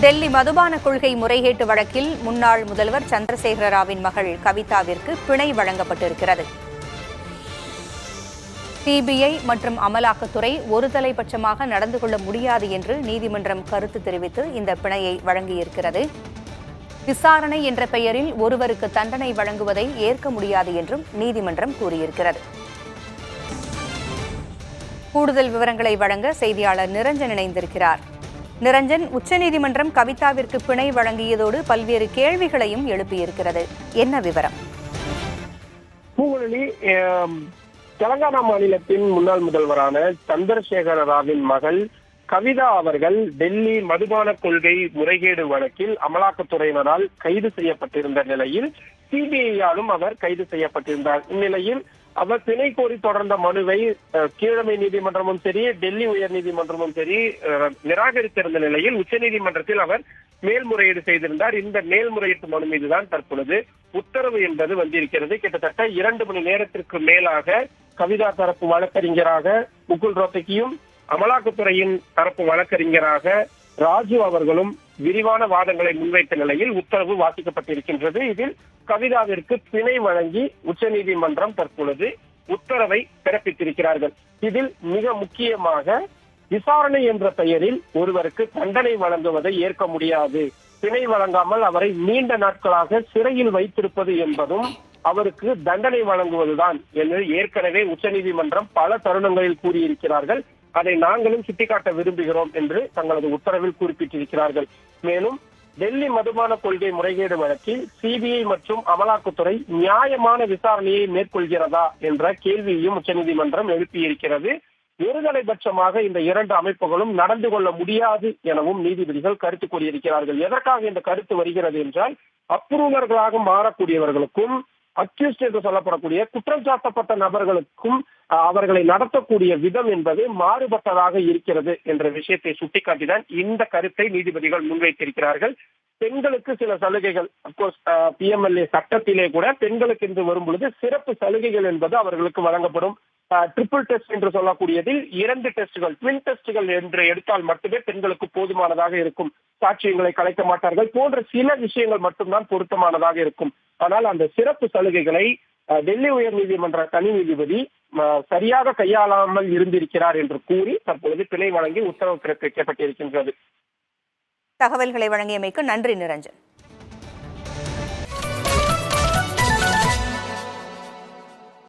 டெல்லி மதுபான கொள்கை முறைகேட்டு வழக்கில் முன்னாள் முதல்வர் சந்திரசேகர ராவின் மகள் கவிதாவிற்கு பிணை வழங்கப்பட்டிருக்கிறது. சிபிஐ மற்றும் அமலாக்கத்துறை ஒருதலைபட்சமாக நடந்து கொள்ள முடியாது என்று நீதிமன்றம் கருத்து தெரிவித்து இந்த பிணையை வழங்கியிருக்கிறது. விசாரணை என்ற பெயரில் ஒருவருக்கு தண்டனை வழங்குவதை ஏற்க முடியாது என்றும் நீதிமன்றம் கூறியிருக்கிறது. கூடுதல் விவரங்களை வழங்க செய்தியாளர் நிரஞ்சன் இணைந்திருக்கிறார். நிரஞ்சன், உச்சநீதிமன்றம் கவிதாவிற்கு பிணை வழங்கியதோடு பல்வேறு கேள்விகளையும் எழுப்பியிருக்கிறது. என்ன விவரம்? தெலங்கானா மாநிலத்தின் முன்னாள் முதல்வரான சந்திரசேகர ராவின் மகள் கவிதா அவர்கள் டெல்லி மதுபான கொள்கை முறைகேடு வழக்கில் அமலாக்கத்துறையினரால் கைது செய்யப்பட்டிருந்த நிலையில் சிபிஐயாலும் அவர் கைது செய்யப்பட்டிருந்தார். இந்நிலையில் அவர் பிணை கோரி தொடர்ந்த மனுவை கீழமை நீதிமன்றமும் சரி, டெல்லி உயர் நீதிமன்றமும் சரி நிராகரித்திருந்த நிலையில் உச்சநீதிமன்றத்தில் அவர் மேல்முறையீடு செய்திருந்தார். இந்த மேல்முறையீட்டு மனு மீதுதான் தற்பொழுது உத்தரவு என்பது வந்திருக்கிறது. கிட்டத்தட்ட 2 மணி நேரத்திற்கு மேலாக கவிதா தரப்பு வழக்கறிஞராக முகுல் ரோத்தகியும் அமலாக்கத்துறையின் தரப்பு வழக்கறிஞராக ராஜு அவர்களும் விரிவான வாதங்களை முன்வைத்த நிலையில் உத்தரவு வாசிக்கப்பட்டிருக்கின்றது. இதில் கவிதாவிற்கு பிணை வழங்கி உச்சநீதிமன்றம் தற்பொழுது உத்தரவை பிறப்பித்திருக்கிறார்கள். இதில் மிக முக்கியமாக விசாரணை என்ற பெயரில் ஒருவருக்கு தண்டனை வழங்குவதை ஏற்க முடியாது, பிணை வழங்காமல் அவரை நீண்ட நாட்களாக சிறையில் வைத்திருப்பது என்பதும் அவருக்கு தண்டனை வழங்குவதுதான் என்று ஏற்கனவே உச்சநீதிமன்றம் பல தருணங்களில் கூறியிருக்கிறார்கள். அதை நாங்களும் சுட்டிக்காட்ட விரும்புகிறோம் என்று தங்களது உத்தரவில் குறிப்பிட்டிருக்கிறார்கள். மேலும் டெல்லி மதுபான கொள்கை முறைகேடு வழக்கில் சிபிஐ மற்றும் அமலாக்கத்துறை நியாயமான விசாரணையை மேற்கொள்கிறதா என்ற கேள்வியையும் உச்சநீதிமன்றம் எழுப்பியிருக்கிறது. ஒருதலைபட்சமாக இந்த 2 அமைப்புகளும் நடந்து கொள்ள முடியாது எனவும் நீதிபதிகள் கருத்து கூறியிருக்கிறார்கள். எதற்காக இந்த கருத்து வருகிறது என்றால், அப்ரூவர்களாக மாறக்கூடியவர்களுக்கும் அக்யூஸ்ட் என்று சொல்லப்படக்கூடிய குற்றம் சாட்டப்பட்ட நபர்களுக்கும் அவர்களை நடத்தக்கூடிய விதம் என்பது மாறுபட்டதாக இருக்கிறது என்ற விஷயத்தை சுட்டிக்காட்டிதான் இந்த கருத்தை நீதிபதிகள் முன்வைத்திருக்கிறார்கள். பெண்களுக்கு சில சலுகைகள், அப்கோர்ஸ் பிஎம்எல்ஏ சட்டத்திலே கூட பெண்களுக்கு என்று வரும் பொழுது சிறப்பு சலுகைகள் என்பது அவர்களுக்கு வழங்கப்படும். ட்ரிபிள் டெஸ்ட் என்று சொல்லக்கூடியதில் 2 டெஸ்டுகள், ட்வின் டெஸ்டுகள் என்று எடுத்தால் மட்டுமே பெண்களுக்கு போதுமானதாக இருக்கும். சாட்சியங்களை கலைக்க மாட்டார்கள் போன்ற சில விஷயங்கள் மட்டும்தான் பொருத்தமானதாக இருக்கும். ஆனால் அந்த சிறப்பு சலுகைகளை டெல்லி உயர் நீதிமன்ற தனி நீதிபதி சரியாக கையாளாமல் இருந்திருக்கிறார் என்று கூறி தற்பொழுது பிணை வழங்கி உத்தரவு பிறப்பிக்கப்பட்டிருக்கின்றது. தகவல்களை வழங்கியமைக்கு நன்றி நிரஞ்சன்.